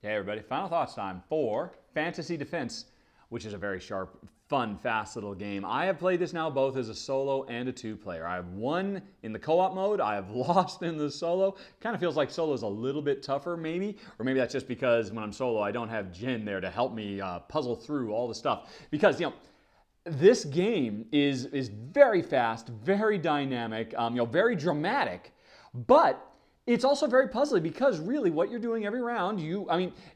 Okay, everybody, final thoughts time for Fantasy Defense, which is a very sharp, fun, fast little game. I have played this now both as a solo and a two-player. I have won in the co-op mode. I have lost in the solo. Kind of feels like solo is a little bit tougher maybe, or maybe that's just because when I'm solo, I don't have Jen there to help me puzzle through all the stuff. Because, this game is very fast, very dynamic, very dramatic, but it's also very puzzly because really what you're doing every round,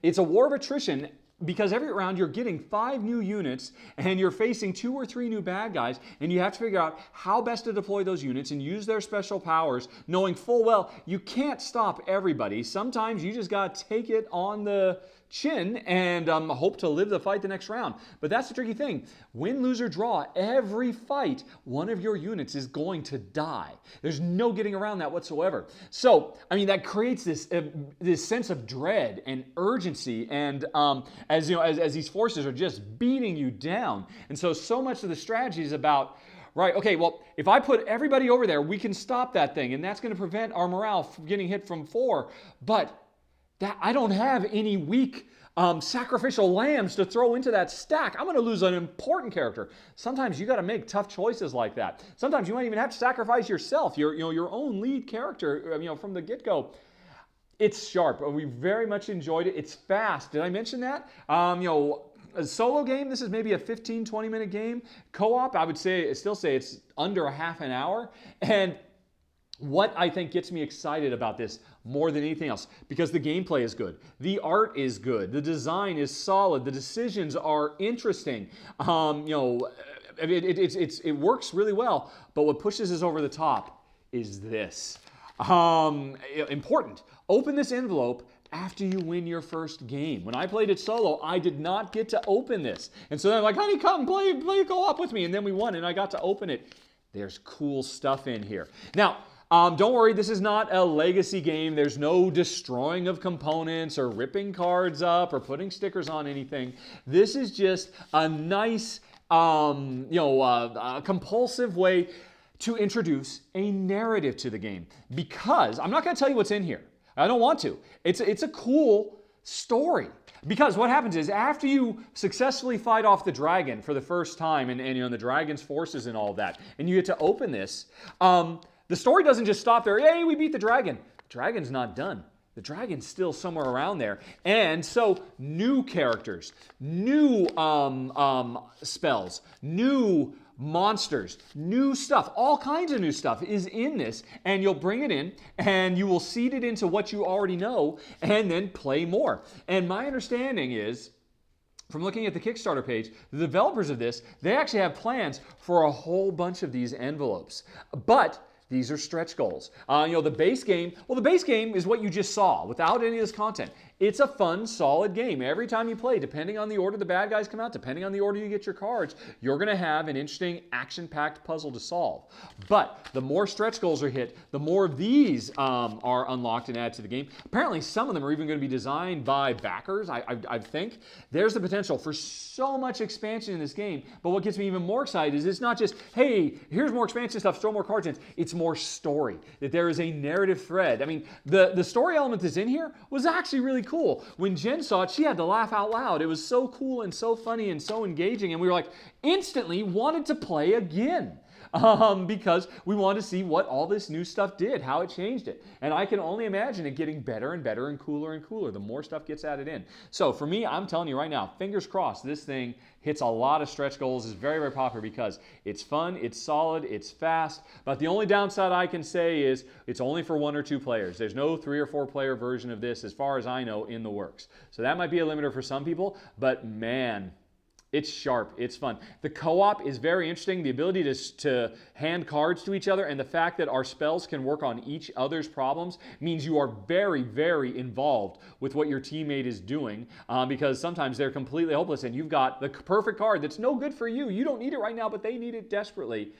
it's a war of attrition because every round you're getting 5 new units and you're facing 2 or 3 new bad guys, and you have to figure out how best to deploy those units and use their special powers, knowing full well you can't stop everybody. Sometimes you just got to take it on the chin and hope to live the fight the next round. But that's the tricky thing. Win, lose, or draw, every fight, one of your units is going to die. There's no getting around that whatsoever. So, that creates this sense of dread and urgency, and as these forces are just beating you down. And so much of the strategy is about, right, okay, well, if I put everybody over there, we can stop that thing, and that's going to prevent our morale from getting hit from 4. But that I don't have any weak sacrificial lambs to throw into that stack. I'm going to lose an important character. Sometimes you got to make tough choices like that. Sometimes you might even have to sacrifice yourself, your own lead character, from the get-go. It's sharp. We very much enjoyed it. It's fast. Did I mention that? A solo game, this is maybe a 15, 20-minute game. Co-op, I would still say it's under a half an hour. And what I think gets me excited about this more than anything else, because the gameplay is good, the art is good, the design is solid, the decisions are interesting. It works really well. But what pushes us over the top is this. Important. Open this envelope after you win your first game. When I played it solo, I did not get to open this. And so then I'm like, honey, come play co-op with me. And then we won, and I got to open it. There's cool stuff in here. Now, don't worry, this is not a legacy game. There's no destroying of components or ripping cards up or putting stickers on anything. This is just a nice, compulsive way to introduce a narrative to the game. Because I'm not going to tell you what's in here. I don't want to. It's a cool story. Because what happens is after you successfully fight off the dragon for the first time and the dragon's forces and all of that, and you get to open this, the story doesn't just stop there. Hey, we beat the dragon. The dragon's not done. The dragon's still somewhere around there. And so new characters, new spells, new monsters, new stuff, all kinds of new stuff is in this, and you'll bring it in and you will seed it into what you already know and then play more. And my understanding is, from looking at the Kickstarter page, the developers of this, they actually have plans for a whole bunch of these envelopes. But these are stretch goals. The base game is what you just saw without any of this content. It's a fun, solid game. Every time you play, depending on the order the bad guys come out, depending on the order you get your cards, you're going to have an interesting, action-packed puzzle to solve. But the more stretch goals are hit, the more of these are unlocked and added to the game. Apparently, some of them are even going to be designed by backers, I think. There's the potential for so much expansion in this game. But what gets me even more excited is it's not just, hey, here's more expansion stuff, throw more cards in. It's more story, that there is a narrative thread. The story element that's in here was actually really cool. When Jen saw it, she had to laugh out loud. It was so cool and so funny and so engaging, and we were like, instantly wanted to play again. Because we wanted to see what all this new stuff did, how it changed it. And I can only imagine it getting better and better and cooler the more stuff gets added in. So for me, I'm telling you right now, fingers crossed, this thing hits a lot of stretch goals, is very, very popular because it's fun, it's solid, it's fast. But the only downside I can say is it's only for 1 or 2 players. There's no 3 or 4 player version of this, as far as I know, in the works. So that might be a limiter for some people, but man, it's sharp. It's fun. The co-op is very interesting. The ability to hand cards to each other and the fact that our spells can work on each other's problems means you are very, very involved with what your teammate is doing because sometimes they're completely hopeless and you've got the perfect card that's no good for you. You don't need it right now, but they need it desperately.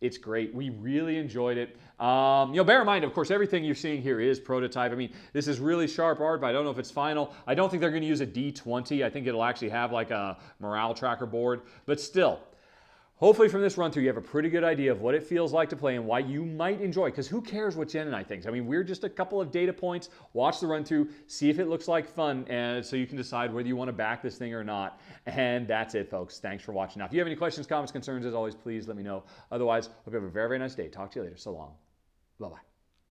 It's great. We really enjoyed it. Bear in mind, of course, everything you're seeing here is prototype. This is really sharp art, but I don't know if it's final. I don't think they're going to use a D20. I think it'll actually have like a morale tracker board. But still, Hopefully from this run through, you have a pretty good idea of what it feels like to play and why you might enjoy, because who cares what Jen and I think? I mean, we're just a couple of data points. Watch the run through, see if it looks like fun, and so you can decide whether you want to back this thing or not. And that's it, folks. Thanks for watching. Now, if you have any questions, comments, concerns, as always, please let me know. Otherwise, hope you have a very, very nice day. Talk to you later. So long. Bye-bye.